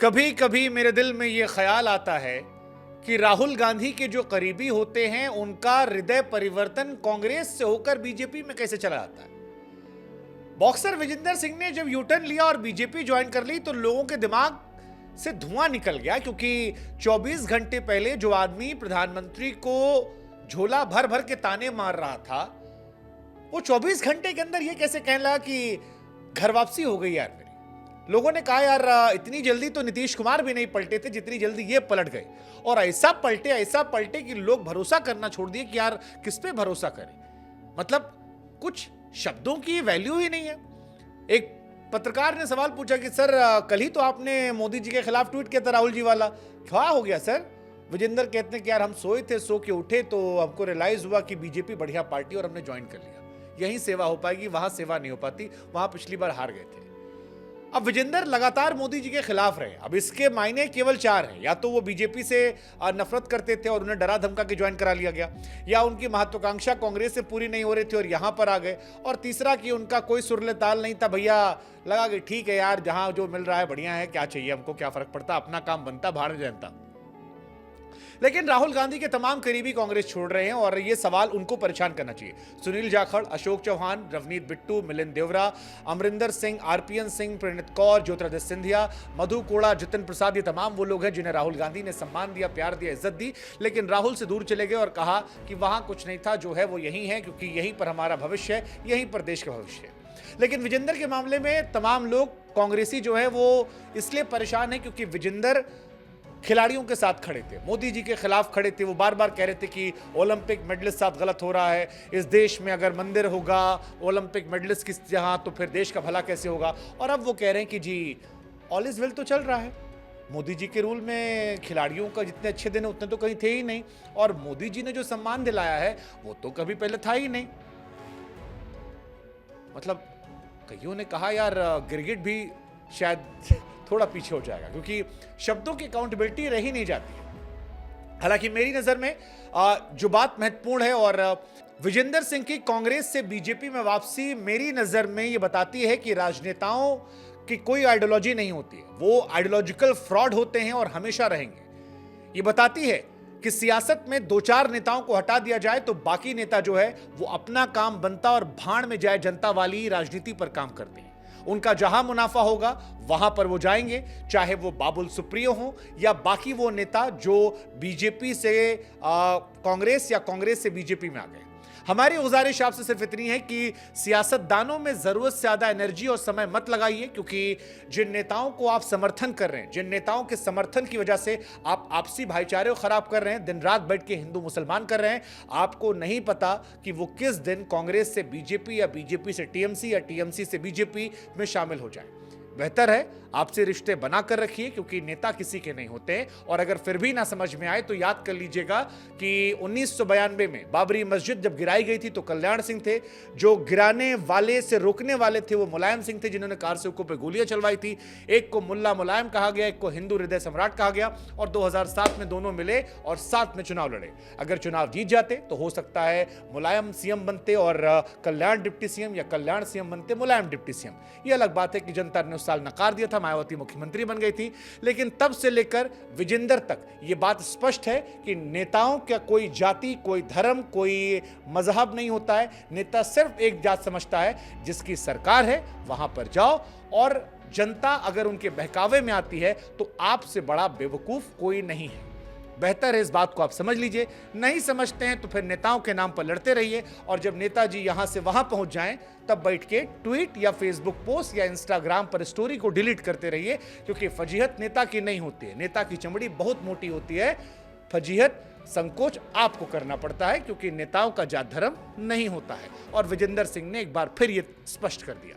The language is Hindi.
कभी कभी मेरे दिल में ये ख्याल आता है कि राहुल गांधी के जो करीबी होते हैं उनका हृदय परिवर्तन कांग्रेस से होकर बीजेपी में कैसे चला जाता है। बॉक्सर विजेंदर सिंह ने जब यूटर्न लिया और बीजेपी ज्वाइन कर ली तो लोगों के दिमाग से धुआं निकल गया, क्योंकि 24 घंटे पहले जो आदमी प्रधानमंत्री को झोला भर भर के ताने मार रहा था, वो 24 घंटे के अंदर ये कैसे कहने लगा कि घर वापसी हो गई यार मेरी। लोगों ने कहा यार इतनी जल्दी तो नीतीश कुमार भी नहीं पलटे थे जितनी जल्दी ये पलट गए, और ऐसा पलटे कि लोग भरोसा करना छोड़ दिए कि यार किस पे भरोसा करें। मतलब कुछ शब्दों की वैल्यू ही नहीं है। एक पत्रकार ने सवाल पूछा कि सर कल ही तो आपने मोदी जी के खिलाफ ट्वीट किया था राहुल जी वाला, क्या हो गया सर। विजेंदर कहते हैं कि यार हम सोए थे, सो के उठे तो हमको रियलाइज हुआ कि बीजेपी बढ़िया पार्टी और हमने ज्वाइन कर लिया। यहीं सेवा हो पाएगी, वहां सेवा नहीं हो पाती, वहां पिछली बार हार गए थे। अब विजेंदर लगातार मोदी जी के खिलाफ रहे। अब इसके मायने केवल 4 हैं, या तो वो बीजेपी से नफरत करते थे और उन्हें डरा धमका के ज्वाइन करा लिया गया, या उनकी महत्वाकांक्षा कांग्रेस से पूरी नहीं हो रही थी और यहां पर आ गए, और तीसरा कि उनका कोई सुरले ताल नहीं था। भैया लगा कि ठीक है यार, जहां जो मिल रहा है बढ़िया है, क्या चाहिए हमको, क्या फर्क पड़ता, अपना काम बनता, भाड़ में जनता। लेकिन राहुल गांधी के तमाम करीबी कांग्रेस छोड़ रहे हैं और यह सवाल उनको परेशान करना चाहिए। सुनील जाखड़, अशोक चौहान, रवनीत बिट्टू, मिलिंद देवरा, अमरिंदर सिंह, आरपीएन सिंह, प्रणीत कौर, ज्योतिरादित्य सिंधिया, मधु कोड़ा, जितिन प्रसाद, ये तमाम वो लोग हैं जिन्हें राहुल गांधी ने सम्मान दिया, प्यार दिया, इज्जत दी, लेकिन राहुल से दूर चले गए और कहा कि वहां कुछ नहीं था, जो है वो यही है, क्योंकि यहीं पर हमारा भविष्य है, यहीं पर देश का भविष्य है। लेकिन विजेंदर के मामले में तमाम लोग कांग्रेसी जो है वो इसलिए परेशान है क्योंकि विजेंदर खिलाड़ियों के साथ खड़े थे, मोदी जी के खिलाफ खड़े थे। वो बार बार कह रहे थे कि ओलंपिक मेडलिस्ट साथ गलत हो रहा है, इस देश में अगर मंदिर होगा ओलंपिक मेडलिस्ट किस जहां, तो फिर देश का भला कैसे होगा। और अब वो कह रहे हैं कि जी ऑल इज वेल तो चल रहा है, मोदी जी के रूल में खिलाड़ियों का जितने अच्छे दिन उतने तो कहीं थे ही नहीं, और मोदी जी ने जो सम्मान दिलाया है वो तो कभी पहले था ही नहीं। मतलब कईयों ने कहा यार गिरगिट भी शायद थोड़ा पीछे हो जाएगा, क्योंकि शब्दों की अकाउंटेबिलिटी रही नहीं जाती है। हालांकि मेरी नजर में जो बात महत्वपूर्ण है, और विजेंदर सिंह की कांग्रेस से बीजेपी में वापसी मेरी नजर में यह बताती है कि राजनेताओं की कोई आइडियोलॉजी नहीं होती है, वो आइडियोलॉजिकल फ्रॉड होते हैं और हमेशा रहेंगे। ये बताती है कि सियासत में 2-4 नेताओं को हटा दिया जाए तो बाकी नेता जो है वो अपना काम बनता और भाड़ में जाए जनता वाली राजनीति पर काम करते हैं। उनका जहां मुनाफा होगा वहां पर वो जाएंगे, चाहे वो बाबुल सुप्रियो हो या बाकी वो नेता जो बीजेपी से कांग्रेस या कांग्रेस से बीजेपी में आ गए। हमारी गुजारिश आपसे सिर्फ इतनी है कि सियासतदानों में जरूरत से ज्यादा एनर्जी और समय मत लगाइए, क्योंकि जिन नेताओं को आप समर्थन कर रहे हैं, जिन नेताओं के समर्थन की वजह से आप आपसी भाईचारे को खराब कर रहे हैं, दिन रात बैठ के हिंदू मुसलमान कर रहे हैं, आपको नहीं पता कि वो किस दिन कांग्रेस से बीजेपी या बीजेपी से टीएमसी या टीएमसी से बीजेपी में शामिल हो जाए। बेहतर है आपसे रिश्ते बनाकर रखिए, क्योंकि नेता किसी के नहीं होते। और अगर फिर भी ना समझ में आए तो याद कर लीजिएगा कि 1992 में बाबरी मस्जिद जब गिराई गई थी तो कल्याण सिंह थे, जो गिराने वाले से रोकने वाले थे वो मुलायम सिंह थे, जिन्होंने कारसेवकों पे गोलियां चलवाई थी। एक को मुल्ला मुलायम कहा गया, एक को हिंदू हृदय सम्राट कहा गया, और 2007 में दोनों मिले और साथ में चुनाव लड़े। अगर चुनाव जीत जाते तो हो सकता है मुलायम सीएम बनते और कल्याण डिप्टी सीएम, या कल्याण सीएम बनते मुलायम डिप्टी सीएम। यह अलग बात है कि जनता ने उस साल नकार दिया था, मायावती मुख्यमंत्री बन गई थी। लेकिन तब से लेकर विजेंदर तक यह बात स्पष्ट है कि नेताओं का कोई जाति, कोई धर्म, कोई मजहब नहीं होता है। नेता सिर्फ एक जात समझता है, जिसकी सरकार है वहां पर जाओ, और जनता अगर उनके बहकावे में आती है तो आपसे बड़ा बेवकूफ कोई नहीं है। बेहतर है इस बात को आप समझ लीजिए। नहीं समझते हैं तो फिर नेताओं के नाम पर लड़ते रहिए, और जब नेताजी यहां से वहां पहुंच जाएं तब बैठ के ट्वीट या फेसबुक पोस्ट या इंस्टाग्राम पर स्टोरी को डिलीट करते रहिए, क्योंकि फजीहत नेता की नहीं होती है। नेता की चमड़ी बहुत मोटी होती है, फजीहत संकोच आपको करना पड़ता है, क्योंकि नेताओं का जात धर्म नहीं होता है। और विजेंदर सिंह ने एक बार फिर यह स्पष्ट कर दिया।